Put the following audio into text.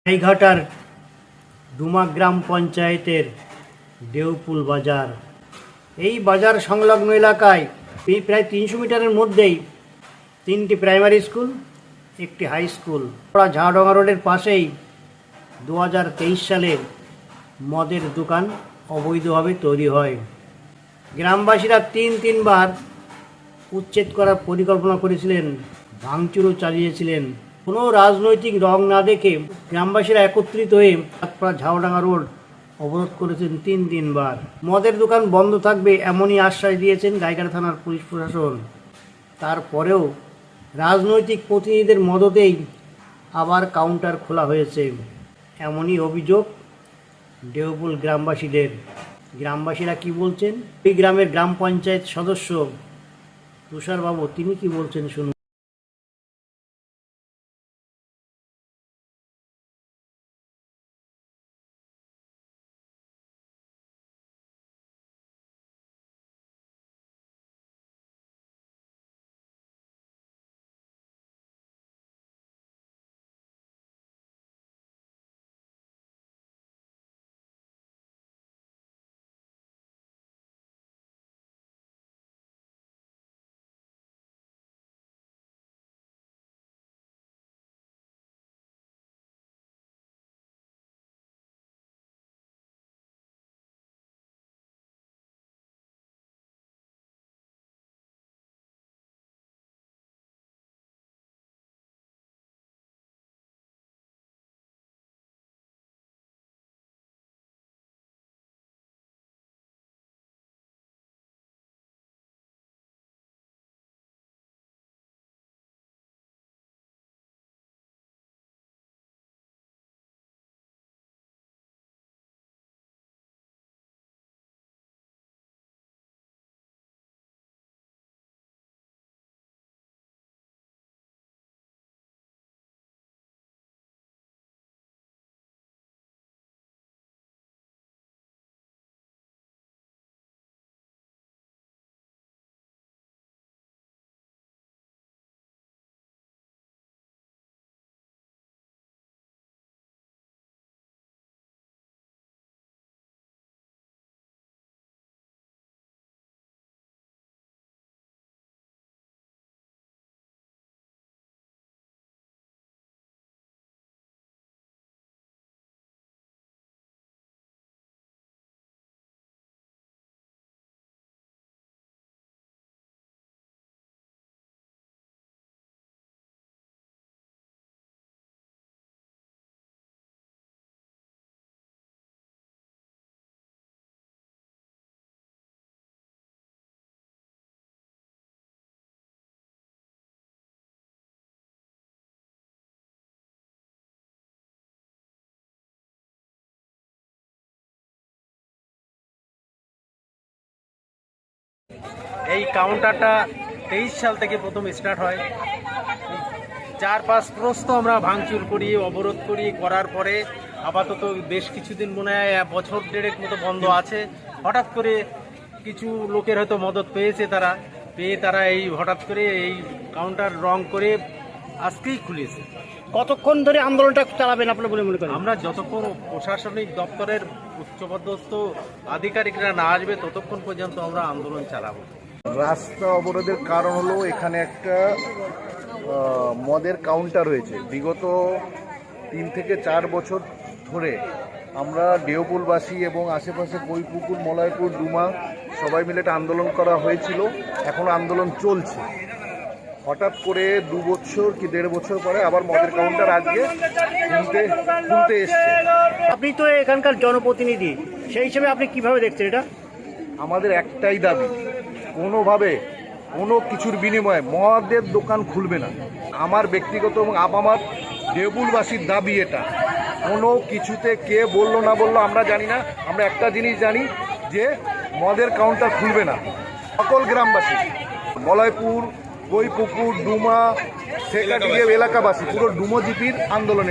গাইঘাটার ডুমা গ্রাম পঞ্চায়েতের দেউপুল বাজার। এই বাজার সংলগ্ন এলাকায় প্রায় 300 মিটারের মধ্যেই 3টি প্রাইমারি স্কুল, একটি হাই স্কুল। ঝাড়ডাঙ্গা রোডের পাশেই 2023 সালে মদের দোকান অবৈধভাবে তৈরি হয়। গ্রামবাসীরা তিনবার উচ্ছেদ করার পরিকল্পনা করেছিলেন, ভাঙচুরও চালিয়েছিলেন। কোনো রাজনৈতিক রং না দেখে গ্রামবাসীরা একত্রিত হয়ে ঝাড়ডাঙ্গা রোড অবরোধ করেছেন তিনবার। মদের দোকান বন্ধ থাকবে এমনই আশ্বাস দিয়েছেন গাইঘাটা থানার পুলিশ প্রশাসন। তারপরেও রাজনৈতিক প্রতিনিধিদের মদতেই আবার কাউন্টার খোলা হয়েছে, এমনই অভিযোগ দেউপুল গ্রামবাসীদের। গ্রামবাসীরা কি বলছেন, এই গ্রামের গ্রাম পঞ্চায়েত সদস্য তুষারবাবু তিনি কি বলছেন শুনুন। এই কাউন্টারটা 23 সাল থেকে প্রথম স্টার্ট হয়। 4-5 প্রস্ত আমরা ভাঙচুর করি, অবরোধ করার পরে আপাতত বেশ কিছুদিন মনে হয় বছর দেড়েক মতো বন্ধ আছে। হঠাৎ করে কিছু লোকের হয়তো মদত পেয়েছে, তারা এই হঠাৎ করে এই কাউন্টার রং করে আজকেই খুলেছে। কতক্ষণ ধরে আন্দোলনটা চালাবেন আপনারা বলে মনে করেন? আমরা যতক্ষণ প্রশাসনিক দপ্তরের উচ্চপদস্থ আধিকারিকরা না আসবে ততক্ষণ পর্যন্ত আমরা আন্দোলন চালাবো। রাস্তা অবরোধের কারণ হলো এখানে একটা মদের কাউন্টার রয়েছে। বিগত 3 থেকে 4 বছর ধরে আমরা দেউপুলবাসী এবং আশেপাশে বইপুকুর, মলয়পুর, ডুমা সবাই মিলে একটা আন্দোলন করা হয়েছিল। এখনও আন্দোলন চলছে। হঠাৎ করে 2 বছর কি 1.5 বছর পরে আবার মদের কাউন্টার আজকে খুলতে এসছে। আপনি তো এখানকার জনপ্রতিনিধি, সেই হিসেবে আপনি কিভাবে দেখছেন এটা? আমাদের একটাই দাবি, কোনোভাবে কোনো কিছুর বিনিময়ে মদের দোকান খুলবে না। আমার ব্যক্তিগত এবং আমার দেউপুলবাসীর দাবি এটা। কোনো কিছুতে কে বললো না বললো আমরা জানি না, আমরা একটা জিনিস জানি যে মদের কাউন্টার খুলবে না। সকল গ্রামবাসী, মলয়পুর, বইপুকুর, ডুমা, সেকাটিয়া এলাকাবাসী পুরো ডুমো জিপির আন্দোলনে